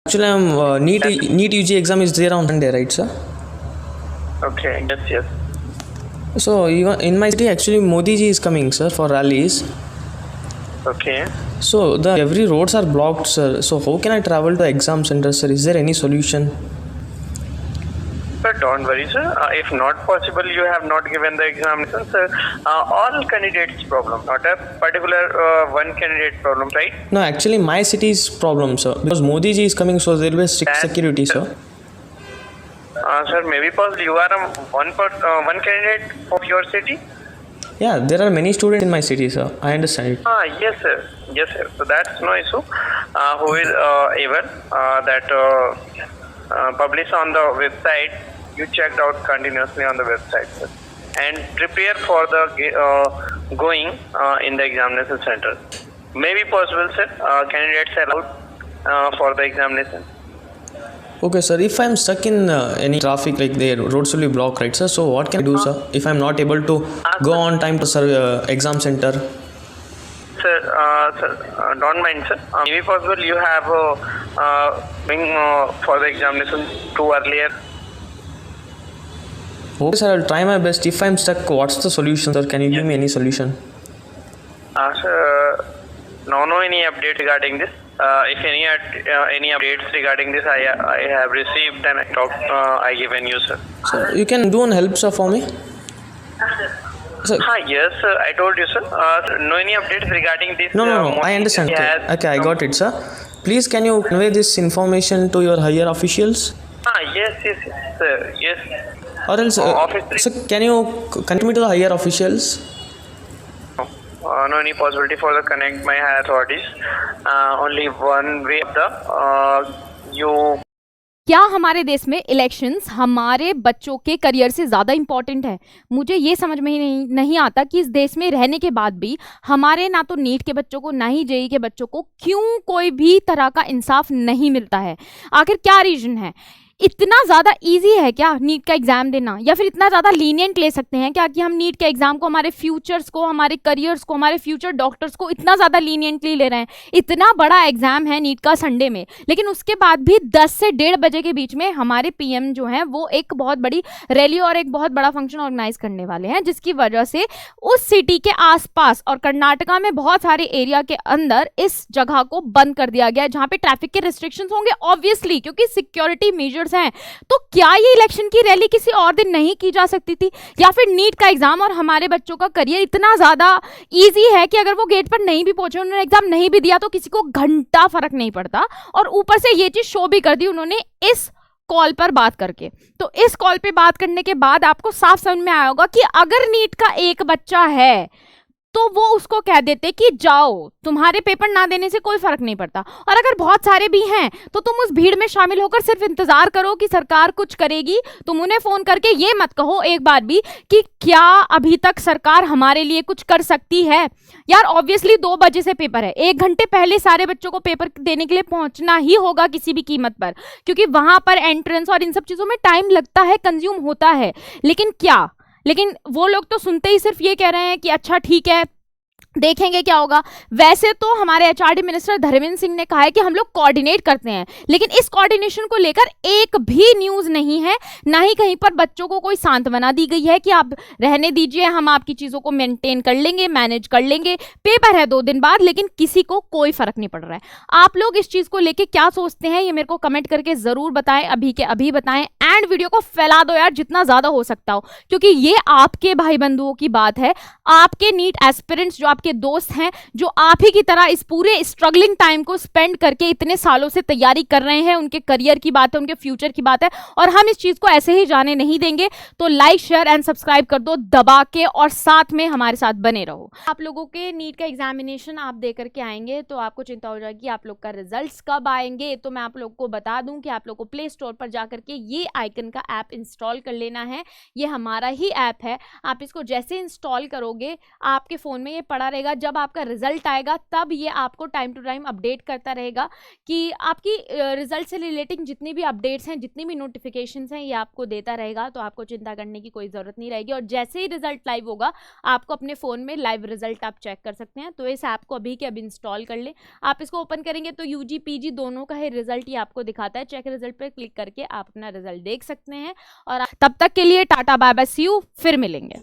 Actually, I'm NEET UG exam is there on Sunday, right, sir? Okay, yes. So even in my city, actually, Modi ji is coming, sir, for rallies. Okay. So the every roads are blocked, sir. So how can I travel to exam center, sir? Is there any solution? Sir, don't worry, sir. If not possible, you have not given the examination, sir. All candidates' problem, not a particular one candidate problem, right? No, actually, my city's problem, sir. Because Modi ji is coming, so there will be strict security, sir. Sir, maybe possible you are one candidate of your city. Yeah, there are many students in my city, sir. I understand it. Yes, sir. So that's no issue. Who is able that publish on the website? You checked out continuously on the website, sir, and prepare for the going in the examination center. Maybe possible, sir. Candidates allowed for the examination. Okay, sir. If I'm stuck in any traffic, like the roads will be blocked, right, sir? So what can I do, sir? If I'm not able to go on time to exam center? Sir, don't mind, sir. Maybe possible you have been for the examination too earlier. Okay, sir. I'll try my best. If I'm stuck, what's the solution, sir? Can you give me any solution? Sir, no any update regarding this. If any updates regarding this, I have received and I given you, sir. Sir, you can do an help, sir, for me. Sir. Yes, sir. I told you, sir. No any updates regarding this. No. I understand. Okay, I got it, sir. Please, can you convey this information to your higher officials? Yes, sir. Yes. Or else, sir, can you connect me to the higher officials? No any possibility for the connect my higher authorities. Only one way of the you. क्या हमारे देश में elections हमारे बच्चों के career से ज़्यादा important है? मुझे ये समझ में ही नहीं आता कि इस देश में रहने के बाद भी हमारे ना तो नीट के बच्चों को ना ही जेई के बच्चों को क्यों कोई भी तरह का इंसाफ नहीं मिलता है। आखिर क्या रीज़न है? इतना ज़्यादा इजी है क्या नीट का एग्ज़ाम देना, या फिर इतना ज़्यादा लीनियंट ले सकते हैं क्या कि हम नीट के एग्ज़ाम को हमारे फ्यूचर्स को, हमारे करियर्स को, हमारे फ्यूचर डॉक्टर्स को इतना ज़्यादा लीनियंटली ले रहे हैं? इतना बड़ा एग्ज़ाम है नीट का संडे में, लेकिन उसके बाद भी 10 से 1:30 बजे के बीच में हमारे पीएम जो हैं वो एक बहुत बड़ी रैली और एक बहुत बड़ा फंक्शन ऑर्गेनाइज करने वाले हैं, जिसकी वजह से उस सिटी के आसपास और कर्नाटका में बहुत सारे एरिया के अंदर इस जगह को बंद कर दिया गया है, जहाँ पे ट्रैफिक के रिस्ट्रिक्शंस होंगे ऑब्वियसली, क्योंकि सिक्योरिटी मेजर्स हैं। तो क्या ये इलेक्शन की रैली किसी और दिन नहीं की जा सकती थी? या फिर नीट का एग्जाम और हमारे बच्चों का करियर इतना ज्यादा इजी है कि अगर वो गेट पर नहीं भी पहुंचे, उन्होंने एग्जाम नहीं भी दिया, तो किसी को घंटा फर्क नहीं पड़ता। और ऊपर से ये चीज शो भी कर दी उन्होंने इस कॉल पर बात करके। तो इस कॉल पे बात करने के बाद आपको साफ समझ में आया होगा कि अगर नीट का एक बच्चा है तो वो उसको कह देते कि जाओ, तुम्हारे पेपर ना देने से कोई फर्क नहीं पड़ता। और अगर बहुत सारे भी हैं तो तुम उस भीड़ में शामिल होकर सिर्फ इंतजार करो कि सरकार कुछ करेगी। तुम उन्हें फोन करके ये मत कहो एक बार भी कि क्या अभी तक सरकार हमारे लिए कुछ कर सकती है। यार ऑब्वियसली 2 बजे से पेपर है, 1 घंटे पहले सारे बच्चों को पेपर देने के लिए पहुंचना ही होगा किसी भी कीमत पर, क्योंकि वहां पर एंट्रेंस और इन सब चीजों में टाइम लगता है, कंज्यूम होता है। लेकिन वो लोग तो सुनते ही सिर्फ ये कह रहे हैं कि अच्छा ठीक है देखेंगे क्या होगा। वैसे तो हमारे एचआरडी मिनिस्टर धर्मेंद्र सिंह ने कहा है कि हम लोग कोऑर्डिनेट करते हैं, लेकिन इस कोऑर्डिनेशन को लेकर एक भी न्यूज नहीं है, ना ही कहीं पर बच्चों को कोई सांत्वना दी गई है कि आप रहने दीजिए, हम आपकी चीजों को मेंटेन कर लेंगे, मैनेज कर लेंगे, पेपर है 2 दिन बाद। लेकिन किसी को कोई फर्क नहीं पड़ रहा है। आप लोग इस चीज को लेकर क्या सोचते हैं ये मेरे को कमेंट करके जरूर बताएं, अभी के अभी बताएं। एंड वीडियो को फैला दो यार जितना ज्यादा हो सकता हो, क्योंकि ये आपके भाई बंधुओं की बात है, आपके नीट एस्पिरेंट्स जो आपके दोस्त हैं, जो आप ही की तरह इस पूरे स्ट्रगलिंग टाइम को स्पेंड करके इतने सालों से तैयारी कर रहे हैं, उनके करियर की बात है, उनके फ्यूचर की बात है, और हम इस चीज को ऐसे ही जाने नहीं देंगे। तो लाइक शेयर एंड सब्सक्राइब कर दो दबा के, और साथ में हमारे साथ बने रहो। आप लोगों के नीट का एग्जामिनेशन आप दे करके आएंगे तो आपको चिंता हो जाएगी आप लोग का रिजल्ट्स कब आएंगे। तो मैं आप लोग को बता दूं कि आप लोग को प्ले स्टोर पर जाकर के ये आइकन का ऐप इंस्टॉल कर लेना है। ये हमारा ही ऐप है, आप इसको जैसे इंस्टॉल करोगे आपके फ़ोन में ये पड़ा रहेगा। जब आपका रिजल्ट आएगा तब ये आपको टाइम टू टाइम अपडेट करता रहेगा कि आपकी रिजल्ट से रिलेटिंग जितनी भी अपडेट्स हैं, जितनी भी नोटिफिकेशंस हैं, ये आपको देता रहेगा। तो आपको चिंता करने की कोई ज़रूरत नहीं रहेगी। और जैसे ही रिजल्ट लाइव होगा आपको अपने फ़ोन में लाइव रिजल्ट आप चेक कर सकते हैं। तो इस ऐप को अभी के अभी इंस्टॉल कर लें। आप इसको ओपन करेंगे तो यूजी पीजी दोनों का ही रिजल्ट ही आपको दिखाता है। चेक रिजल्ट पर क्लिक करके आप अपना रिजल्ट देख सकते हैं। और तब तक के लिए tata bye bye, see you, फिर मिलेंगे।